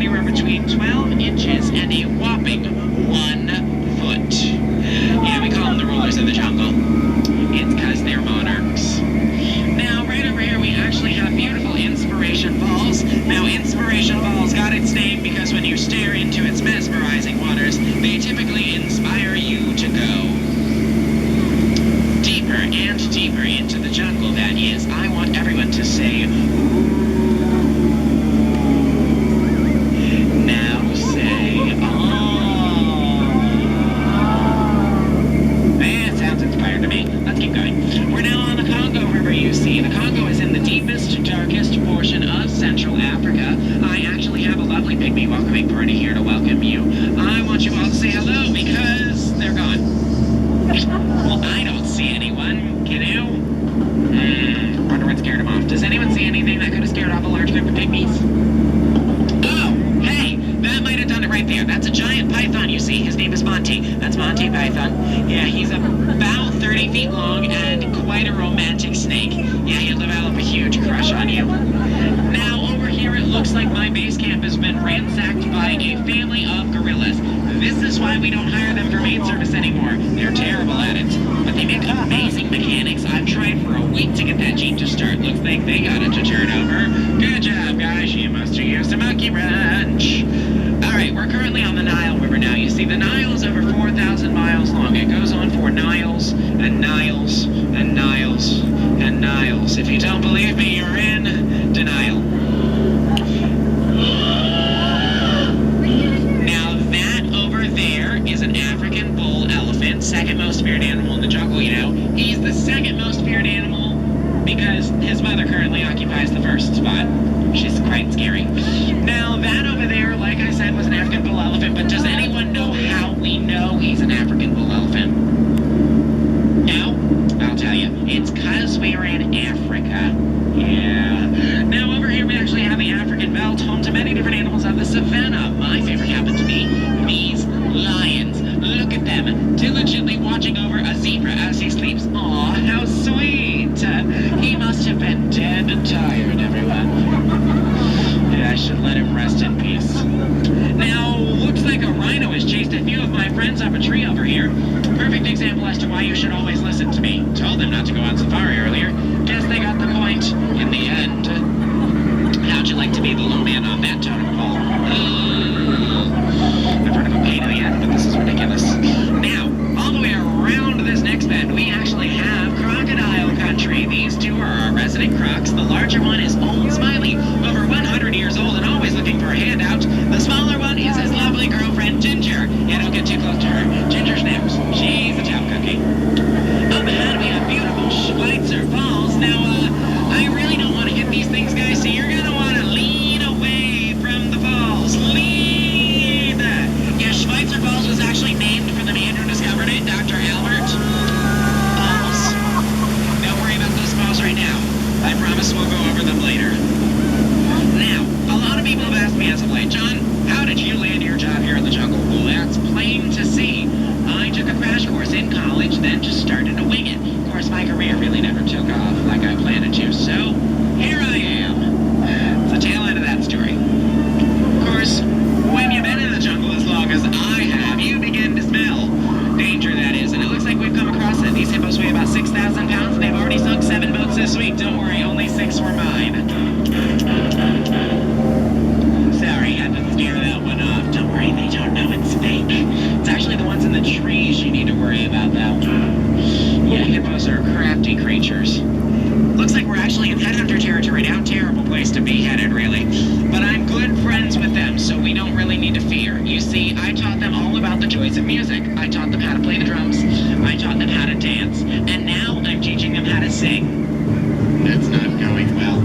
anywhere between 12 inches and a whopping 1 foot. Yeah, we call them the rulers of the jungle. It's because they're monarchs. Now, right over here, we actually have beautiful Inspiration Falls. Now, Inspiration Falls got its name because when you stare into its mesmerizing waters, they typically inspire you to go deeper and deeper into the jungle. That is, I want everyone to say, now say, that sounds inspired to me. Let's keep going. We're now on the Congo River, you see. The Congo is in the deepest, darkest portion of Central Africa. I actually have a lovely pygmy welcoming party here to welcome you. I want you all to say hello because they're gone. Well, I don't see anyone. Kiddo? Wonder what scared him off. Does anyone see anything that could have scared off a large group of pygmies? Oh, hey, that might have done it right there. That's a giant python, you see. His name is Monty. That's Monty Python. Yeah, he's about 30 feet long and quite a romantic snake. Yeah, he'll develop a huge crush on you. Now, over here, it looks like my base camp has been ransacked by a family of gorillas. This is why we don't hire them for maid service anymore. They're terrible at it. But they make amazing mechanics. I've tried for a week to get that Jeep to start. Looks like they got it to turn over. Good job, guys. You must have used a monkey wrench. Alright, we're currently on the Nile River now. You see, the Nile is over 4,000 miles long. It goes on for Niles and Niles and Niles and Niles. If you don't believe me, you're in denial. Now, that over there is an African bull elephant, second most feared animal in the jungle, you know. He's the second most feared animal because his mother currently occupies the first spot. She's quite scary. Now, that over there, like I said, was an African bull elephant, but does anyone know how we know he's an African bull elephant? No? I'll tell you. It's because we are in Africa. Yeah. Now, over here we actually have the African belt, home to many different animals of the savannah. My favorite happens to be these lions. Look at them, diligently watching over a zebra as he sleeps. Aw, how sweet. He must have been dead and tired, everyone. Yeah, I should let him rest in peace. Now, looks like a rhino has chased a few of my friends up a tree over here. Perfect example as to why you should always listen to me. Told them not to go on safari earlier. Guess they got the point in the end. How'd you like to be the low man on that totem pole? I've heard of a pain in the end, but this is ridiculous. Now, all the way around this next bend, we actually have crocodile country. These two are our resident crocs. The larger one is Old Smiley, over 100 years old and always looking for a handout. The smaller one is his lovely girlfriend, Ginger. Yeah, don't get too close to her. Ginger's next. She's a town cookie. Up ahead, we have beautiful Schweitzer Falls. Now, I really don't want to hit these things, guys, so you're going to want to lean away from the falls. Lean! Yeah, Schweitzer Falls was actually named for the man who discovered it, Dr. Albert. Falls. Don't worry about those falls right now. I promise we'll go over them later. Now, a lot of people have asked me as of late, John, how did you land your job here in the jungle? Well, that's plain to see. I took a crash course in college, then just started to wing it. Of course, my career really never took off like I planned it to, so here I am. It's the tail end of that story. Of course, when you've been in the jungle as long as I have, you begin to smell danger, that is. And it looks like we've come across it. These hippos weigh about 6,000 pounds. They've already sunk 7 boats this week. Don't worry, only 6 were mine. Sorry, had to scare that one off. Don't worry, they don't know it's fake. It's actually the ones in the trees you need to worry about, though. Yeah, hippos are crafty creatures. Looks like we're actually in headhunter territory now. Terrible place to be headed, really. But I'm good friends with them, so we don't really need to fear. You see, I taught them all about the joys of music. I taught them how to play the drums. I taught them how to dance. And now I'm teaching them how to sing. That's not going well.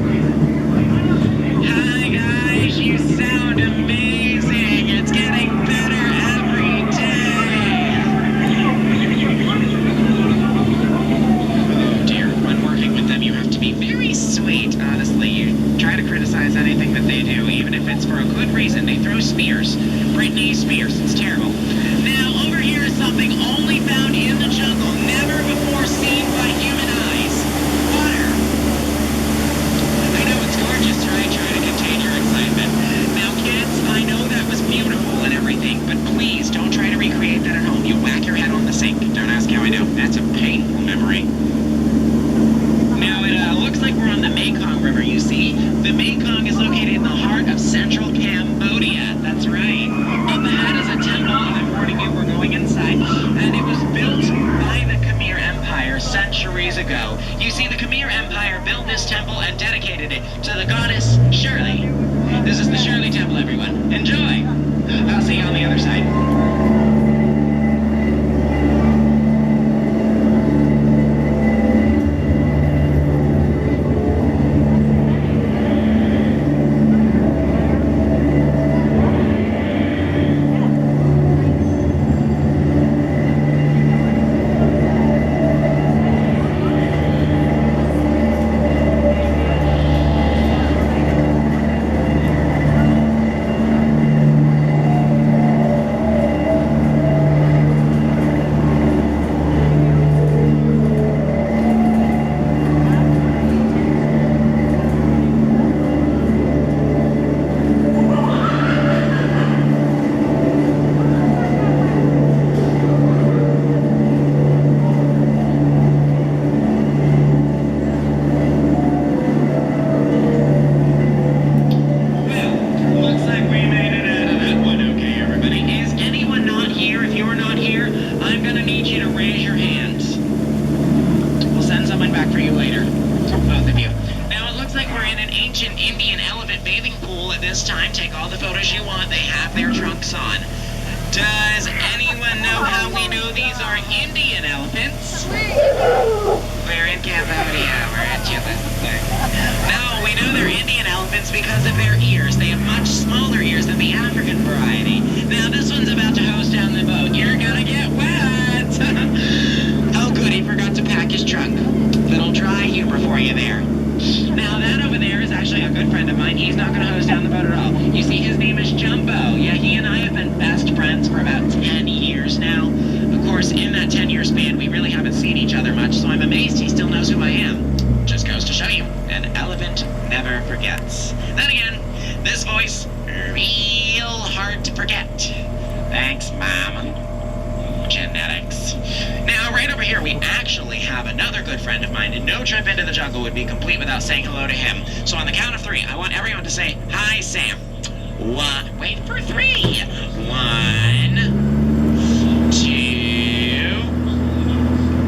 Hi, guys. You sound amazing. It's getting better every day. Oh, dear. When working with them, you have to be very sweet. Honestly, you try to criticize anything that they do, even if it's for a good reason. They throw spears. Britney Spears. It's terrible. Now, over here is something only found in the jungle, never before seen by human eyes. Water. I know it's gorgeous, right? Try to contain your excitement. Now, kids, I know careful, everyone. Enjoy. I'll see you on the other side. Does anyone know how we know these are Indian elephants? We're in Cambodia. We're in Chile. No, we know they're Indian elephants because of their ears. They have much smaller ears than the African variety. Now, this one's about to hose down the boat. You're gonna get wet! Oh, good, he forgot to pack his trunk. Little dry humor for you there. Now, that over there is actually a good friend of mine. He's not gonna hose down the boat at all. You see, his name is Jumbo. Yeah, he and I have been best friends for about 10 years now. Of course, in that 10-year span, we really haven't seen each other much, so I'm amazed he still knows who I am. Just goes to show you, an elephant never forgets. Then again, this voice, real hard to forget. Thanks, Mom. Genetics. Now, right over here, we actually have another good friend of mine, and no trip into the jungle would be complete without saying hello to him. So on the count of 3, I want everyone to say, "Hi, Sam." Wait for 3. 1, 2,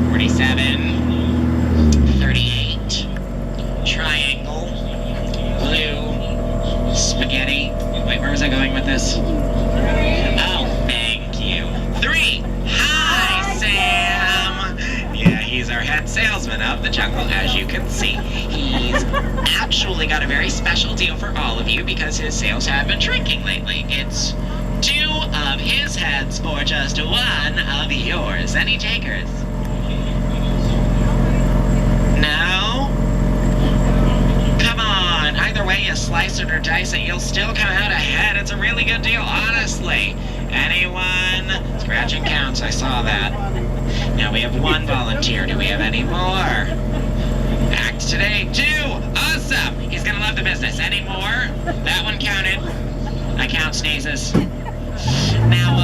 47, 38, triangle, blue, spaghetti. Wait, where was I going with this? Oh, thank you. 3. Hi, Sam. Yeah, he's our head salesman of the jungle, as you can see. He's actually got a very special deal for all of you because his sales have been shrinking lately. It's 2 of his heads for just 1 of yours. Any takers? No? Come on. Either way you slice it or dice it, you'll still come out ahead. It's a really good deal, honestly. Anyone? Scratching counts, I saw that. Now we have 1 volunteer. Do we have any more? Act today, 2. Awesome. He's gonna love the business. Any more? That one counted. I count sneezes. Now,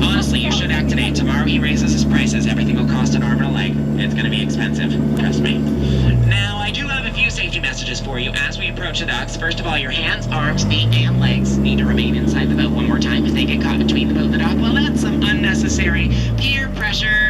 honestly, you should act today. Tomorrow he raises his prices. Everything will cost an arm and a leg. It's gonna be expensive. Trust me. Now, I do have a few safety messages for you as we approach the docks. First of all, your hands, arms, feet, and legs need to remain inside the boat. One more time. If they get caught between the boat and the dock, well, that's some unnecessary peer pressure.